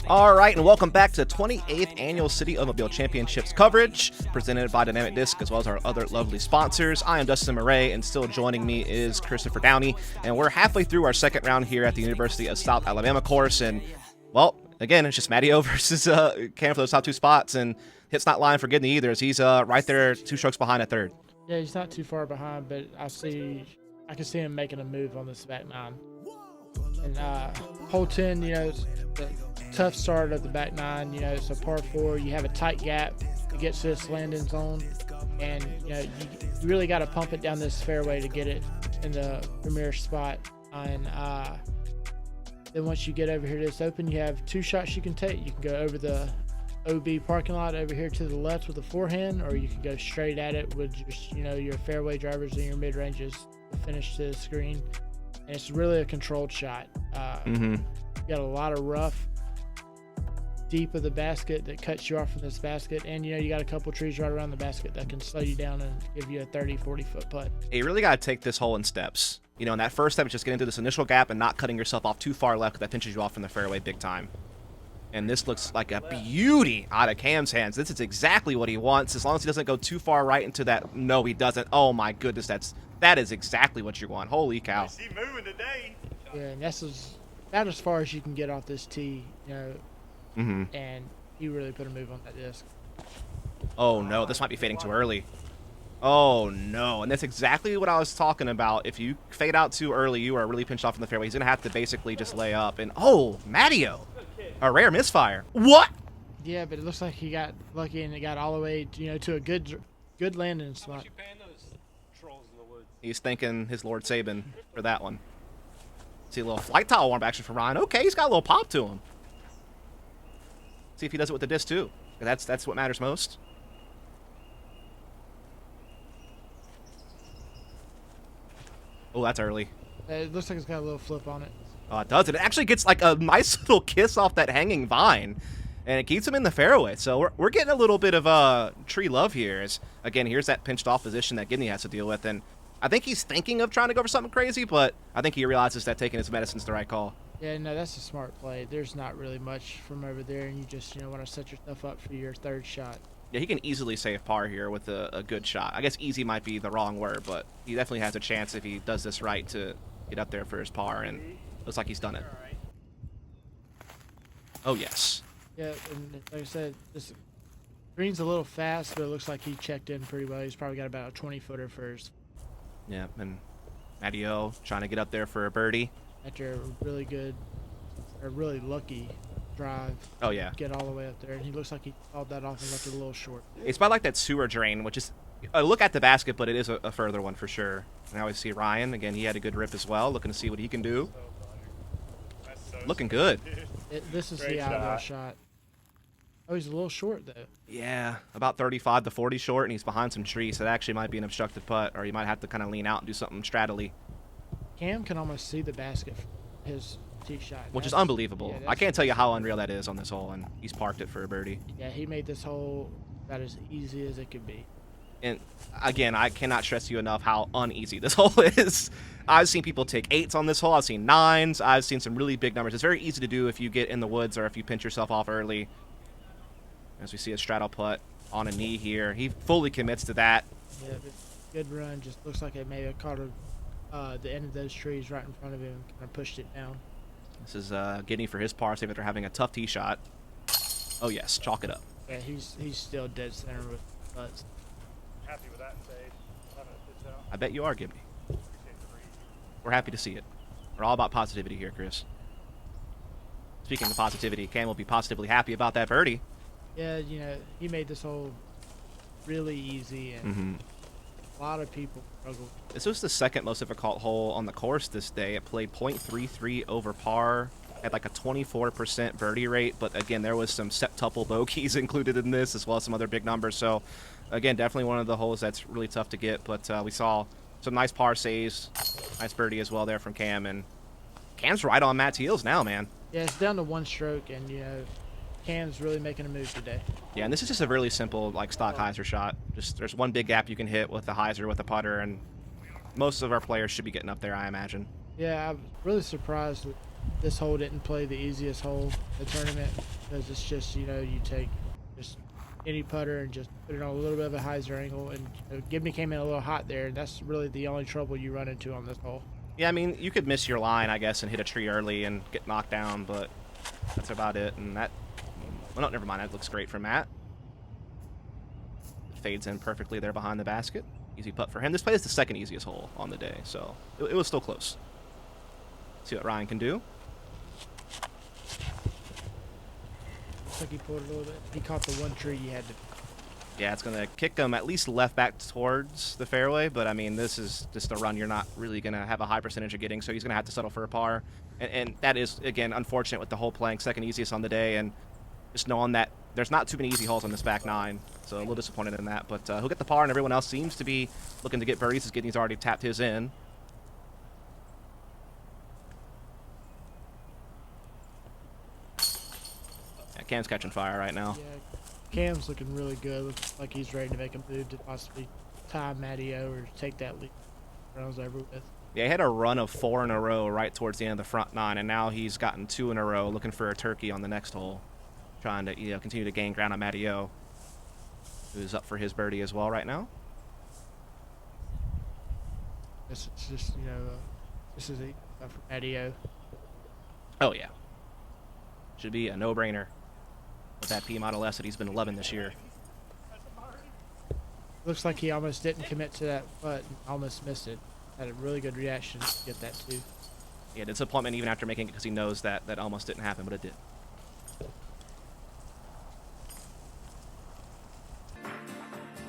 All right, and welcome back to the 28th Annual City Automobile Championships coverage, presented by Dynamic Disc, as well as our other lovely sponsors. I am Dustin Mouret, and still joining me is Christopher Downey, and we're halfway through our second round here at the University of South Alabama course, and, well, again, it's just Matty-O versus Cam for those top two spots, and hit's not lying for Gibney either, as he's right there 2 strokes behind at third. Yeah, he's not too far behind, but I can see him making a move on this back 9. And hole 10, the tough start of the back 9, it's a par 4. You have a tight gap to get to this landing zone, and you really got to pump it down this fairway to get it in the premier spot. And then once you get over here to this open, you have 2 shots you can take. You can go over the OB parking lot over here to the left with a forehand, or you can go straight at it with just your fairway drivers and your mid ranges to finish to the screen. And it's really a controlled shot. You got a lot of rough deep of the basket that cuts you off from this basket, and you got a couple trees right around the basket that can slow you down and give you a 30-40 foot putt. You really got to take this hole in steps. And that first step is just getting into this initial gap and not cutting yourself off too far left, because that pinches you off from the fairway big time. And this looks like a beauty out of Cam's hands. This is exactly what he wants, as long as he doesn't go too far right into that. No, he doesn't. Oh my goodness, that is exactly what you want. Holy cow. Is he moving today? Yeah, and that's about as far as you can get off this tee, and he really put a move on that disc. Oh no, this might be fading too early. Oh no, and that's exactly what I was talking about. If you fade out too early, you are really pinched off in the fairway. He's gonna have to basically just lay up. And oh, Matty-O, a rare misfire. What? Yeah, but it looks like he got lucky and it got all the way to a good landing spot. He's thanking his Lord Saban for that one. See a little flight towel warm action from Ryan. Okay, he's got a little pop to him. See if he does it with the disc too. That's what matters most. Oh, that's early. It looks like it's got a little flip on it. Oh, it does. It actually gets like a nice little kiss off that hanging vine, and it keeps him in the fairway. So we're getting a little bit of tree love here. As, again, here's that pinched off position that Gibney has to deal with, and I think he's thinking of trying to go for something crazy, but I think he realizes that taking his medicine's the right call. Yeah, no, that's a smart play. There's not really much from over there, and you just want to set yourself up for your third shot. Yeah, he can easily save par here with a good shot. I guess easy might be the wrong word, but he definitely has a chance if he does this right to get up there for his par, and looks like he's done it. Oh, yes. Yeah, and like I said, this green's a little fast, but it looks like he checked in pretty well. He's probably got about a 20-footer first. Yeah, and Matty-O trying to get up there for a birdie. After a really lucky drive. Oh, yeah. Get all the way up there, and he looks like he called that off and left it a little short. It's by like that sewer drain, which is a look at the basket, but it is a further one for sure. Now we see Ryan. Again, he had a good rip as well, looking to see what he can do. Looking good. This is the ideal shot. Oh, he's a little short, though. Yeah, about 35 to 40 short, and he's behind some trees, so that actually might be an obstructed putt, or he might have to kind of lean out and do something straddly. Cam can almost see the basket from his tee shot. Which is unbelievable. Yeah, I can't tell you how unreal that is on this hole, and he's parked it for a birdie. Yeah, he made this hole about as easy as it could be. And again, I cannot stress to you enough how uneasy this hole is. I've seen people take 8s on this hole. I've seen 9s. I've seen some really big numbers. It's very easy to do if you get in the woods or if you pinch yourself off early. As we see a straddle putt on a knee here. He fully commits to that. Yeah, good run. Just looks like it may have caught the end of those trees right in front of him and kind of pushed it down. This is Gibney for his par save after having a tough tee shot. Oh, yes. Chalk it up. Yeah, he's still dead center with putts. Happy with that save. I bet you are, Gibney. We're happy to see it. We're all about positivity here, Chris. Speaking of positivity, Cam will be positively happy about that birdie. Yeah, he made this hole really easy, and a lot of people struggled. This was the second most difficult hole on the course this day. It played .33 over par, had like a 24% birdie rate, but again, there was some septuple bogeys included in this, as well as some other big numbers. So, again, definitely one of the holes that's really tough to get, but we saw some nice par saves, nice birdie as well there from Cam, and Cam's right on Matt's heels now, man. Yeah, it's down to 1 stroke, and Cam's really making a move today. Yeah, and this is just a really simple like stock hyzer shot. Just there's one big gap you can hit with the hyzer with a putter, and most of our players should be getting up there, I imagine. Yeah, I'm really surprised with this hole didn't play the easiest hole in the tournament because it's just, you take just any putter and just put it on a little bit of a hyzer angle. And Gibney came in a little hot there, and that's really the only trouble you run into on this hole. Yeah, I mean, you could miss your line, I guess, and hit a tree early and get knocked down, but that's about it. And that, well, no, never mind. That looks great for Matt. It fades in perfectly there behind the basket. Easy putt for him. This play is the second easiest hole on the day, so it was still close. See what Ryan can do. Looks like he pulled it a little bit. He caught the one tree he had to. Yeah, it's going to kick him at least left back towards the fairway, but I mean, this is just a run you're not really going to have a high percentage of getting, so he's going to have to settle for a par. And that is, again, unfortunate with the hole playing second easiest on the day, and just knowing that there's not too many easy holes on this back nine, so a little disappointed in that. But he'll get the par, and everyone else seems to be looking to get birdies as Gibney's already tapped his in. Yeah, Cam's catching fire right now. Yeah, Cam's looking really good. Looks like he's ready to make a move to possibly tie Matty-O or take that lead. Rounds over with. Yeah, he had a run of 4 in a row right towards the end of the front nine, and now he's gotten 2 in a row, looking for a turkey on the next hole, trying to continue to gain ground on Matty-O, who's up for his birdie as well right now. It's just this is a for Matty-O. Oh yeah, should be a no-brainer with that P Model S that he's been loving this year. Looks like he almost didn't commit to that putt and almost missed it. Had a really good reaction to get that too. Yeah, disappointment even after making it because he knows that almost didn't happen, but it did.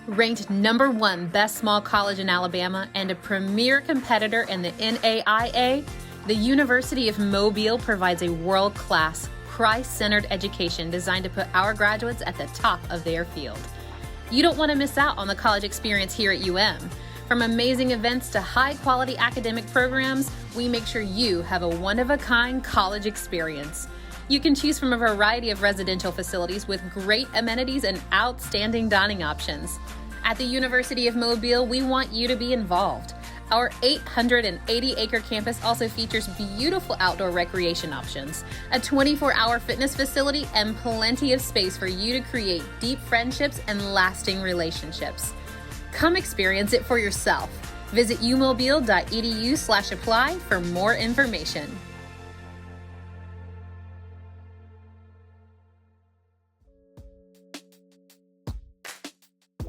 Ranked #1 best small college in Alabama and a premier competitor in the NAIA, the University of Mobile provides a world-class, Christ-centered education designed to put our graduates at the top of their field. You don't want to miss out on the college experience here at UM. From amazing events to high-quality academic programs, we make sure you have a one-of-a-kind college experience. You can choose from a variety of residential facilities with great amenities and outstanding dining options. At the University of Mobile, we want you to be involved. Our 880-acre campus also features beautiful outdoor recreation options, a 24-hour fitness facility, and plenty of space for you to create deep friendships and lasting relationships. Come experience it for yourself. Visit umobile.edu/apply for more information.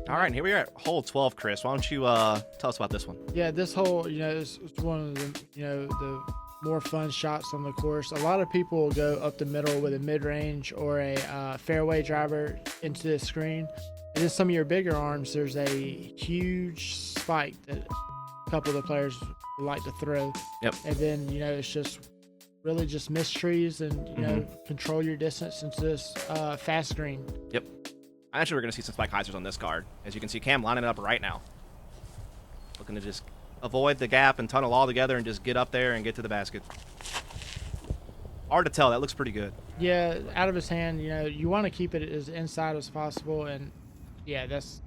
All right, and here we are at hole 12, Chris. Why don't you tell us about this one? Yeah, this hole, it's one of the, the more fun shots on the course. A lot of people will go up the middle with a mid-range or a fairway driver into the screen. And then some of your bigger arms, there's a huge spike that a couple of the players like to throw. Yep. And then, it's just really just miss trees and, control your distance into this fast green. Yep. Actually, we're going to see some spike hyzers on this card. As you can see, Cam lining it up right now. Looking to just avoid the gap and tunnel all together and just get up there and get to the basket. Hard to tell. That looks pretty good. Yeah, out of his hand, you want to keep it as inside as possible. And, yeah, that's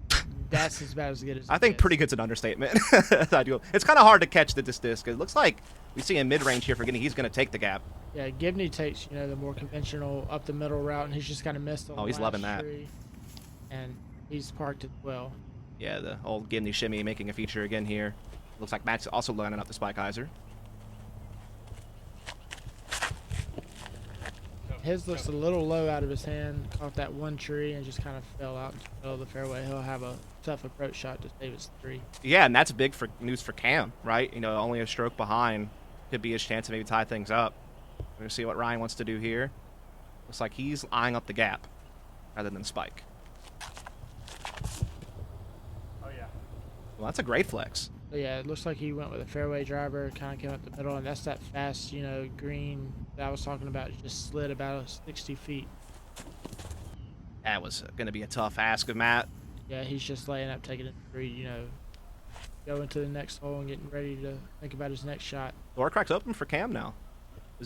as bad as good as it I think gets. pretty good's an understatement. It's kind of hard to catch this disc. It looks like we see a mid-range here for Gibney. He's going to take the gap. Yeah, Gibney takes, the more conventional up the middle route, and he's just kind of missed the he's last loving that. tree. And he's parked it well. Yeah, the old Gibney shimmy making a feature again here. Looks like Matt's also lining up the spike hyzer. His looks a little low out of his hand. Caught that one tree and just kind of fell out into the middle of the fairway. He'll have a tough approach shot to save his 3. Yeah, and that's big news for Cam, right? Only a stroke behind could be his chance to maybe tie things up. We're going to see what Ryan wants to do here. Looks like he's eyeing up the gap rather than spike. Oh, yeah. Well, that's a great flex. But yeah, it looks like he went with a fairway driver, kind of came up the middle, and that's that fast, green that I was talking about. It just slid about 60 feet. That was going to be a tough ask of Matt. Yeah, he's just laying up, taking it 3, going to the next hole and getting ready to think about his next shot. Door crack's open for Cam now.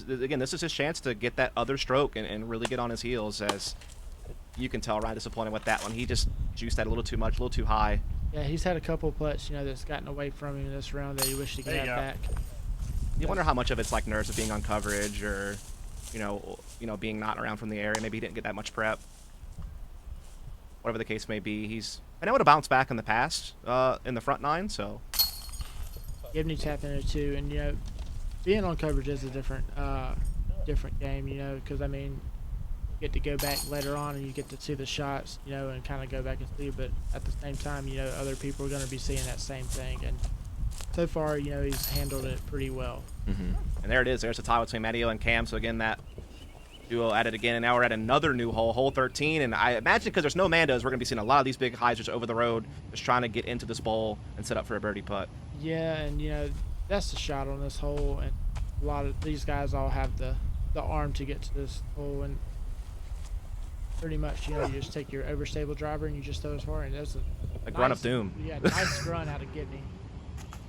Again, this is his chance to get that other stroke and really get on his heels. As you can tell, Ryan disappointed with that one. He just juiced that a little too much, a little too high. Yeah, he's had a couple of putts, that's gotten away from him in this round that he wished he could have back. You wonder how much of it's like nerves of being on coverage or, being not around from the area. Maybe he didn't get that much prep. Whatever the case may be, he's been able to bounce back in the past in the front nine, so. Gibney tapping it too, and being on coverage is a different game, because I mean, you get to go back later on and you get to see the shots, and kind of go back and see. But at the same time, other people are going to be seeing that same thing, and so far, he's handled it pretty well. And there it is. There's a tie between Matteo and Cam. So again, that duo at it again, and now we're at another new hole, hole 13. And I imagine because there's no Mandas, we're going to be seeing a lot of these big hyzers over the road, just trying to get into this bowl and set up for a birdie putt. Yeah, and that's the shot on this hole, and a lot of these guys all have the arm to get to this hole, and pretty much you just take your overstable driver and you just throw as far, and that's a grunt of doom. Yeah, nice grunt out of Gibney.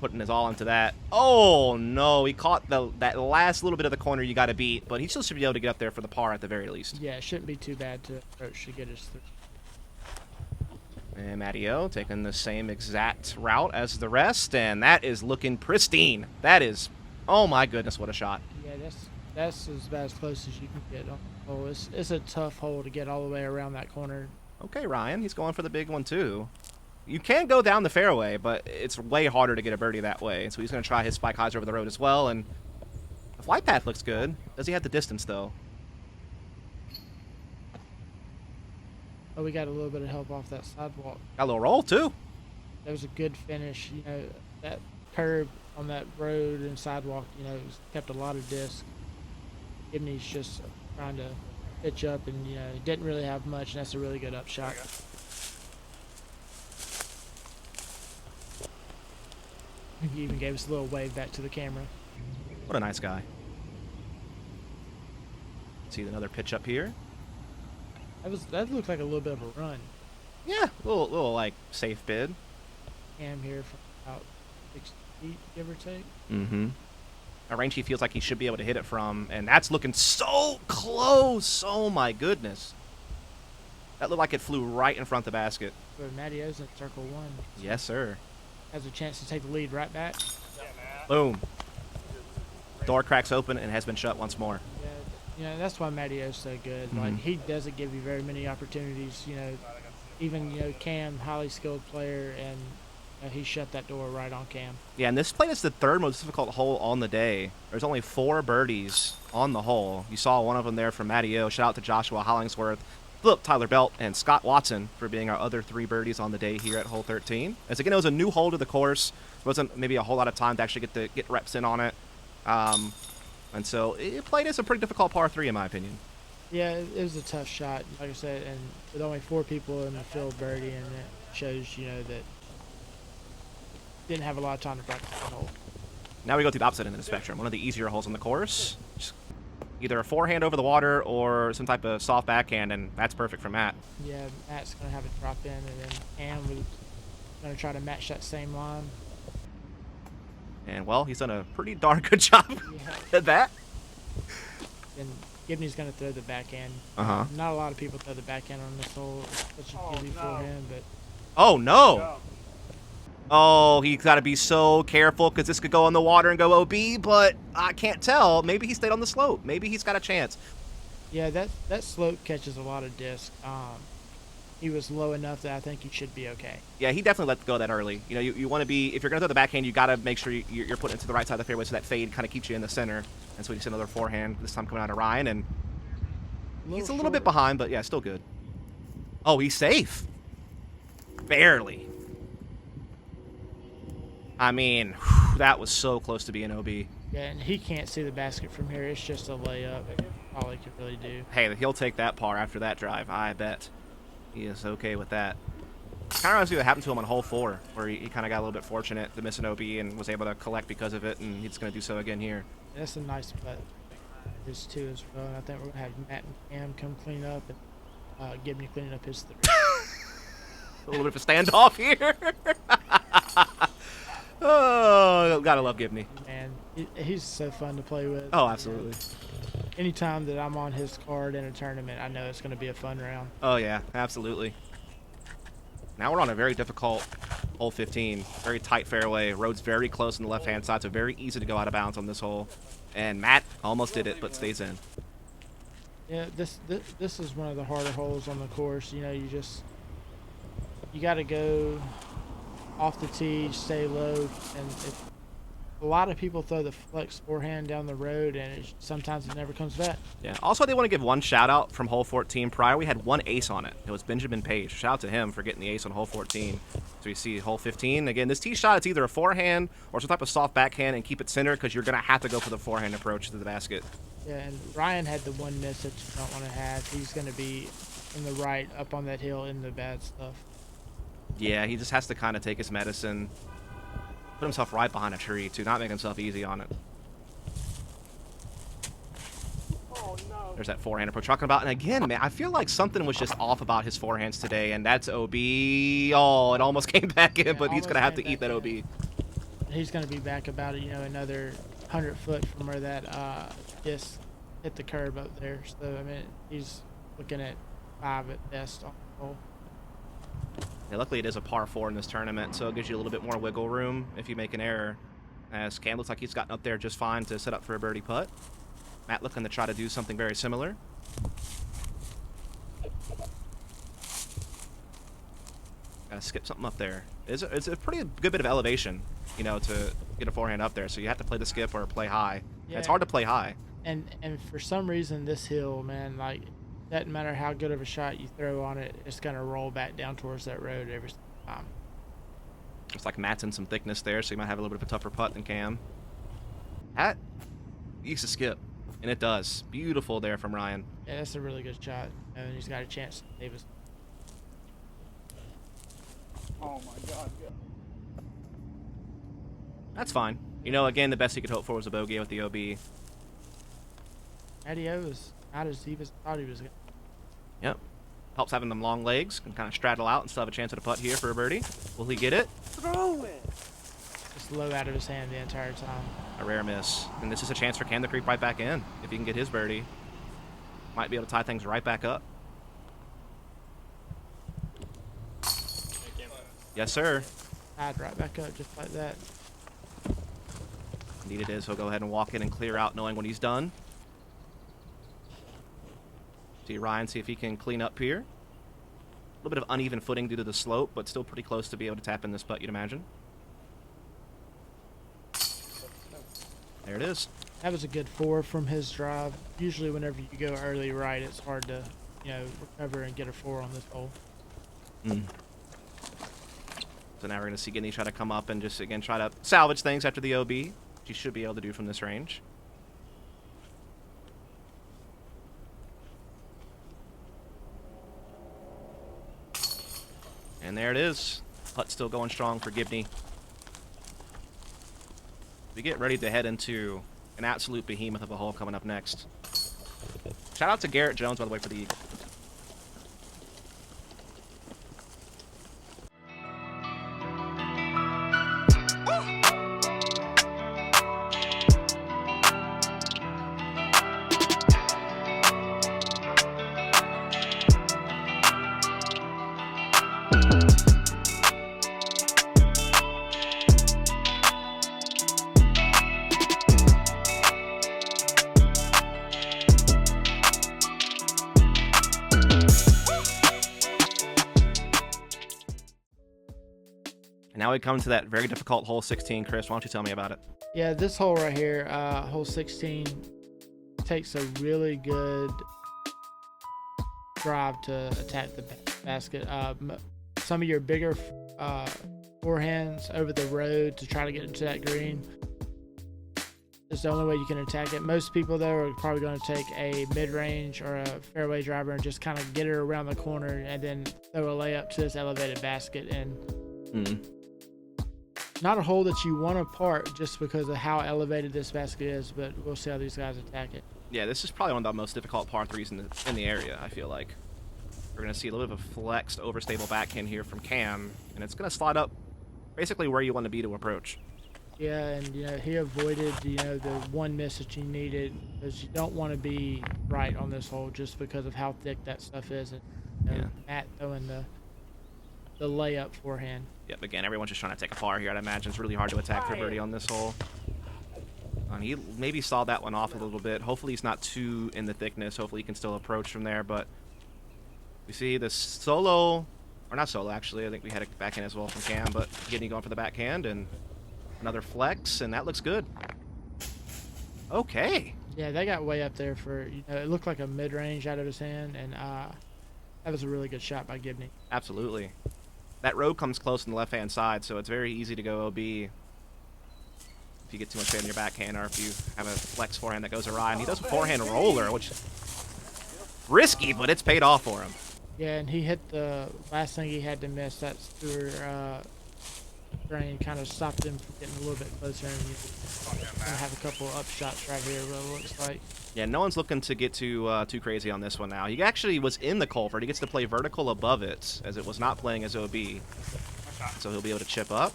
Putting his all into that. Oh no, he caught that last little bit of the corner you got to beat, but he still should be able to get up there for the par at the very least. Yeah, it shouldn't be too bad to approach to get us through. And Matteo taking the same exact route as the rest, and that is looking pristine. That is, oh my goodness, what a shot. Yeah, that's about as close as you can get on the hole. It's a tough hole to get all the way around that corner. Okay, Ryan, he's going for the big one too. You can go down the fairway, but it's way harder to get a birdie that way. So he's going to try his spike hyzer over the road as well, and the flight path looks good. Does he have the distance though? Oh, we got a little bit of help off that sidewalk. Got a little roll too. That was a good finish. That curb on that road and sidewalk, kept a lot of disc. Gibney's just trying to pitch up, and he didn't really have much, and that's a really good up shot. He even gave us a little wave back to the camera. What a nice guy. See another pitch up here. That looked like a little bit of a run. Yeah, a little like safe bid. Cam here from about 6 feet, give or take. A range he feels like he should be able to hit it from, and that's looking so close. Oh my goodness. That looked like it flew right in front of the basket. But Matteo's in circle one. Yes, sir. Has a chance to take the lead right back. Boom. Door cracks open and has been shut once more. Yeah, that's why Matteo's so good. Like, he doesn't give you very many opportunities. Even Cam, highly skilled player, and he shut that door right on Cam. Yeah, and this plate is the third most difficult hole on the day. There's only 4 birdies on the hole. You saw one of them there from Matteo. Shout out to Joshua Hollingsworth, Philip Tyler Belt, and Scott Watson for being our other 3 birdies on the day here at hole 13. As again, it was a new hole to the course. There wasn't maybe a whole lot of time to actually get reps in on it. And so it played as a pretty difficult par 3 in my opinion. Yeah, it was a tough shot, like I said, and with only 4 people in the field birdie, and it shows, that didn't have a lot of time to practice that hole. Now we go to the opposite end of the spectrum. One of the easier holes on the course. Just either a forehand over the water or some type of soft backhand, and that's perfect for Matt. Yeah, Matt's going to have it drop in, and then Cam was going to try to match that same line. And, well, he's done a pretty darn good job at that. And Gibney's going to throw the backhand. Uh-huh. Not a lot of people throw the backhand on this hole. It's such a easy forehand, but... Oh, no! Oh, he's got to be so careful because this could go in the water and go OB, but I can't tell. Maybe he stayed on the slope. Maybe he's got a chance. Yeah, that slope catches a lot of disc. He was low enough that I think he should be okay. Yeah, he definitely let go that early. You want to be, if you're going to throw the backhand, you got to make sure you're putting it to the right side of the fairway so that fade kind of keeps you in the center. And so we just another forehand, this time coming out of Ryan, and he's a little bit behind, but yeah, still good. Oh, he's safe. Barely. I mean, that was so close to being OB. Yeah, and he can't see the basket from here. It's just a layup. All he could really do. Hey, he'll take that par after that drive, I bet. He is okay with that. Kind of reminds me of what happened to him on hole 4, where he kind of got a little bit fortunate to miss an OB and was able to collect because of it, and he's going to do so again here. That's a nice putt. His 2 as well, and I think we're going to have Matt and Cam come clean up, and Gibney cleaning up his 3. A little bit of a standoff here. Oh, gotta love Gibney. Man, he's so fun to play with. Oh, absolutely. Anytime that I'm on his card in a tournament, I know it's going to be a fun round. Oh, yeah, absolutely. Now we're on a very difficult hole 15. Very tight fairway. Rhodes very close on the left-hand side, so very easy to go out of bounds on this hole. And Matt almost did it, but stays in. Yeah, this is one of the harder holes on the course. You know, you got to go off the tee, stay low, and a lot of people throw the flex forehand down the road, and sometimes it never comes back. Yeah. Also, they want to give one shout out from hole 14. Prior, we had one ace on it. It was Benjamin Page. Shout out to him for getting the ace on hole 14. So you see hole 15. Again, this tee shot, it's either a forehand or some type of soft backhand, and keep it centered because you're going to have to go for the forehand approach to the basket. Yeah, and Ryan had the one miss that you don't want to have. He's going to be in the right, up on that hill in the bad stuff. Yeah, he just has to kind of take his medicine, put himself right behind a tree to not make himself easy on it. Oh, no. There's that forehand approach talking about. And again, man, I feel like something was just off about his forehands today, and that's OB. Oh, it almost came back in, but he's going to have to eat that OB. He's going to be back about, another 100 foot from where that disc hit the curb up there. So, I mean, he's looking at 5 at best on the hole. Yeah, luckily it is a par 4 in this tournament, so it gives you a little bit more wiggle room if you make an error. As Cam looks like he's gotten up there just fine to set up for a birdie putt. Matt looking to try to do something very similar. Gotta skip something up there. It's a pretty good bit of elevation, to get a forehand up there, so you have to play the skip or play high. Yeah. It's hard to play high. And for some reason, this hill, man, like, doesn't matter how good of a shot you throw on it, it's going to roll back down towards that road every time. Looks like Matt's in some thickness there, so he might have a little bit of a tougher putt than Cam. That needs to skip, and it does. Beautiful there from Ryan. Yeah, that's a really good shot, and he's got a chance to save us. Oh, my God. That's fine. Again, the best he could hope for was a bogey with the OB. Matty-O was not as deep as I thought he was going to. Yep. Helps having them long legs. Can kind of straddle out and still have a chance at a putt here for a birdie. Will he get it? Throw it. Just low out of his hand the entire time. A rare miss. And this is a chance for Cam to creep right back in. If he can get his birdie, might be able to tie things right back up. Yes, sir. Tied right back up just like that. Indeed it is. He'll go ahead and walk in and clear out knowing what he's done. See Ryan, see if he can clean up here. A little bit of uneven footing due to the slope, but still pretty close to be able to tap in this putt, you'd imagine. There it is. That was a good 4 from his drive. Usually whenever you go early right, it's hard to, recover and get a 4 on this hole. So now we're going to see Gibney try to come up and just, again, try to salvage things after the OB, which he should be able to do from this range. And there it is. Putt still going strong for Gibney. We get ready to head into an absolute behemoth of a hole coming up next. Shout out to Garrett Jones, by the way, for the eagle. Now we come to that very difficult hole 16. Chris, why don't you tell me about it? Yeah, this hole right here, hole 16, takes a really good drive to attack the basket. Some of your bigger forehands over the road to try to get into that green is the only way you can attack it. Most people, though, are probably going to take a mid-range or a fairway driver and just kind of get it around the corner and then throw a layup to this elevated basket. And not a hole that you want to part just because of how elevated this basket is, but we'll see how these guys attack it. Yeah, this is probably one of the most difficult par 3s in the area, I feel like. We're going to see a little bit of a flexed, overstable backhand here from Cam, and it's going to slide up basically where you want to be to approach. Yeah, and he avoided the one miss that you needed, because you don't want to be right on this hole just because of how thick that stuff is. And Matt throwing the the layup forehand. Yep, again, everyone's just trying to take a par here. I'd imagine it's really hard to attack for birdie on this hole. And he maybe saw that one off a little bit. Hopefully he's not too in the thickness. Hopefully he can still approach from there. But we see the solo, or not solo actually. I think we had a backhand as well from Cam, but Gibney going for the backhand and another flex, and that looks good. Okay. Yeah, they got way up there for, it looked like a mid-range out of his hand, and that was a really good shot by Gibney. Absolutely. That road comes close on the left-hand side, so it's very easy to go OB if you get too much in your backhand or if you have a flex forehand that goes awry. And he does a forehand roller, which is risky, but it's paid off for him. Yeah, and he hit the last thing he had to miss. That Stewart drain kind of stopped him from getting a little bit closer, and he's gonna have a couple of up shots right here, what it looks like. Yeah, no one's looking to get too crazy on this one now. He actually was in the culvert. He gets to play vertical above it, as it was not playing as OB. So he'll be able to chip up.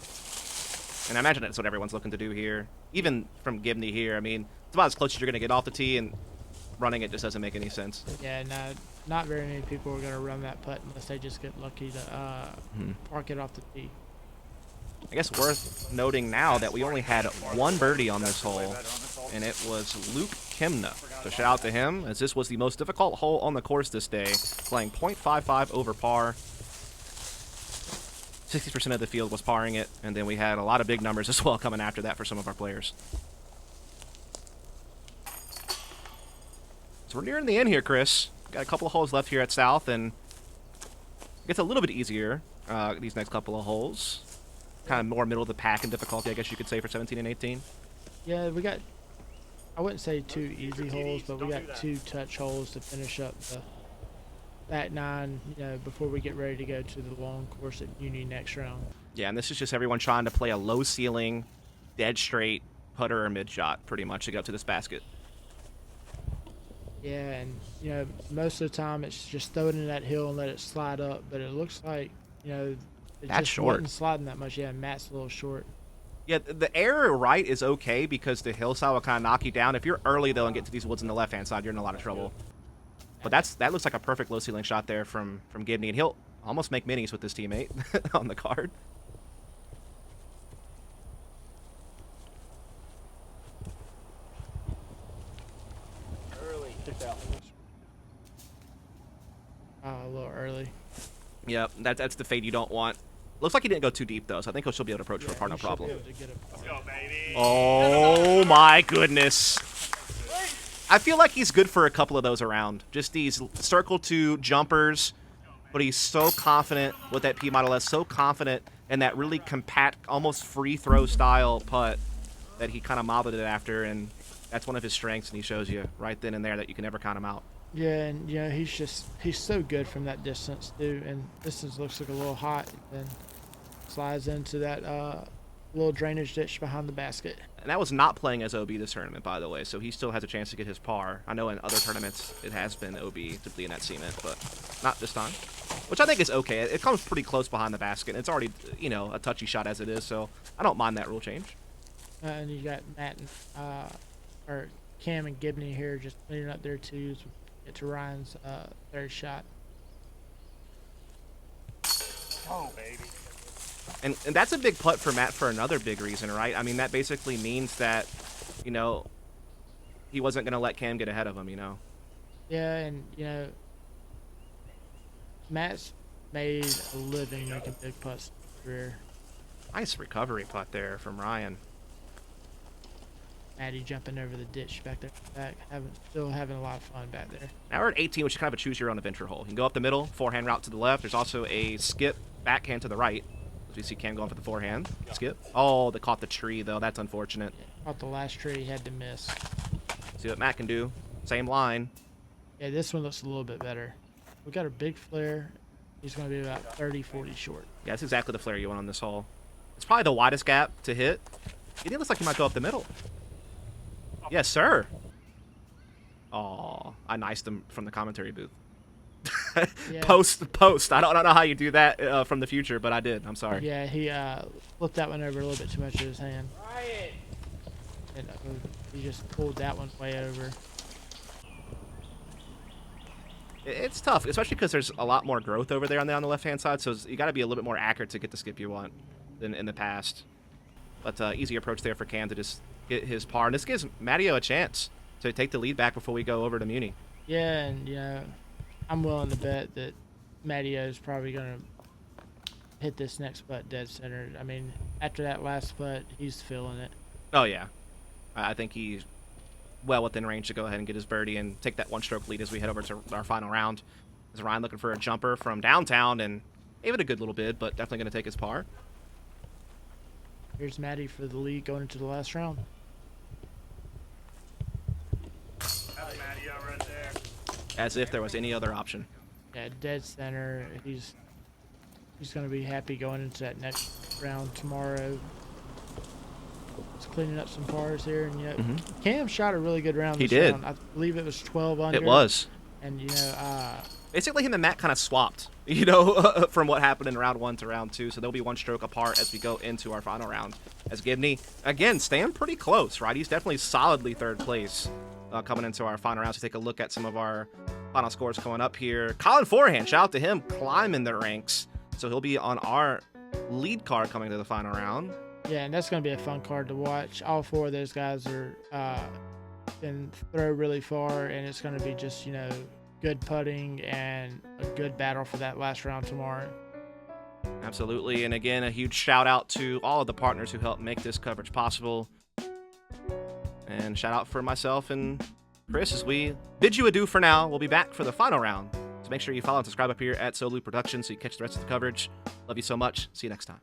And I imagine that's what everyone's looking to do here. Even from Gibney here, I mean, it's about as close as you're going to get off the tee, and running it just doesn't make any sense. Yeah, no, not very many people are going to run that putt unless they just get lucky to park it off the tee. I guess worth noting now that we only had one birdie on this hole, and it was Luke Kimna. So shout out to him, as this was the most difficult hole on the course this day, playing .55 over par. 60% of the field was parring it, and then we had a lot of big numbers as well coming after that for some of our players. So we're nearing the end here, Chris. Got a couple of holes left here at South, and it gets a little bit easier these next couple of holes. Kind of more middle of the pack in difficulty, I guess you could say, for 17 and 18. Yeah, we got, I wouldn't say 2 easy holes, but we got 2 touch holes to finish up the back 9, before we get ready to go to the long course at Uni next round. Yeah, and this is just everyone trying to play a low ceiling, dead straight putter or mid shot, pretty much, to get up to this basket. Yeah, and, most of the time it's just throw it in that hill and let it slide up, but it looks like, it That's just short. wasn't sliding that much. Yeah, Matt's a little short. Yeah, the area right is okay because the hillside will kind of knock you down. If you're early, though, and get to these woods on the left-hand side, you're in a lot of trouble. But that looks like a perfect low-ceiling shot there from Gibney, and he'll almost make minis with his teammate on the card. Early. A little early. Yep, that's the fade you don't want. Looks like he didn't go too deep, though, so I think he'll still be able to approach for a par, no He should be problem. able to get a par. Go, baby. Oh, my goodness. I feel like he's good for a couple of those around. Just these circle 2 jumpers, but he's so confident with that P Model S, so confident in that really compact, almost free throw style putt that he kind of modeled it after, and that's one of his strengths, and he shows you right then and there that you can never count him out. Yeah, and he's so good from that distance too. And distance looks like a little hot, and then slides into that little drainage ditch behind the basket. And that was not playing as OB this tournament, by the way, so he still has a chance to get his par. I know in other tournaments it has been OB to be in that cement, but not this time, which I think is okay. It comes pretty close behind the basket. It's already, a touchy shot as it is, so I don't mind that rule change. And you got Matt and or Cam and Gibney here just cleaning up their twos. Get to Ryan's third shot. Oh, baby. And that's a big putt for Matt for another big reason, right? I mean, that basically means that, he wasn't going to let Cam get ahead of him, Yeah, and, Matt's made a living making big putts in his career. Nice recovery putt there from Ryan. Maddie jumping over the ditch back there, still having a lot of fun back there. Now we're at 18, which is kind of a choose your own adventure hole. You can go up the middle, forehand route to the left. There's also a skip backhand to the right. As we see Cam going for the forehand. Skip. Oh, they caught the tree, though. That's unfortunate. Yeah, caught the last tree he had to miss. See what Matt can do. Same line. Yeah, this one looks a little bit better. We got a big flare. He's going to be about 30, 40 short. Yeah, that's exactly the flare you want on this hole. It's probably the widest gap to hit. It looks like he might go up the middle. Yes, sir. Oh, I niced him from the commentary booth. Yeah. Post. I don't know how you do that from the future, but I did. I'm sorry. Yeah, he flipped that one over a little bit too much with his hand. Ryan. And he just pulled that one way over. It's tough, especially because there's a lot more growth over there on the left-hand side, so you got to be a little bit more accurate to get the skip you want than in the past. But easy approach there for Cam to just get his par. And this gives Matteo a chance to take the lead back before we go over to Muni. Yeah, and, you know, I'm willing to bet that Matteo is probably going to hit this next putt dead center. I mean, after that last putt, he's feeling it. Oh, yeah. I think he's well within range to go ahead and get his birdie and take that one-stroke lead as we head over to our final round. As Ryan looking for a jumper from downtown and gave it a good little bid, but definitely going to take his par. Here's Matty for the lead going into the last round. That's Matty out right there. As if there was any other option. Yeah, dead center. He's going to be happy going into that next round tomorrow. Just cleaning up some pars here, and you know, Cam shot a really good round. He this did. round. I believe it was 12 under. It was. And you know, basically him and Matt kind of swapped, you know, from what happened in round 1 to round 2. So they'll be one stroke apart as we go into our final round. As Gibney, again, staying pretty close, right? He's definitely solidly third place coming into our final round. So take a look at some of our final scores coming up here. Colin Forehand, shout out to him, climbing the ranks. So he'll be on our lead card coming to the final round. yeah, and that's going to be a fun card to watch. All four of those guys are can throw really far, and it's going to be just, you know, good putting and a good battle for that last round tomorrow. Absolutely. And again, a huge shout out to all of the partners who helped make this coverage possible. And shout out for myself and Chris as we bid you adieu for now. We'll be back for the final round. So make sure you follow and subscribe up here at Soblue Productions so you catch the rest of the coverage. Love you so much. See you next time.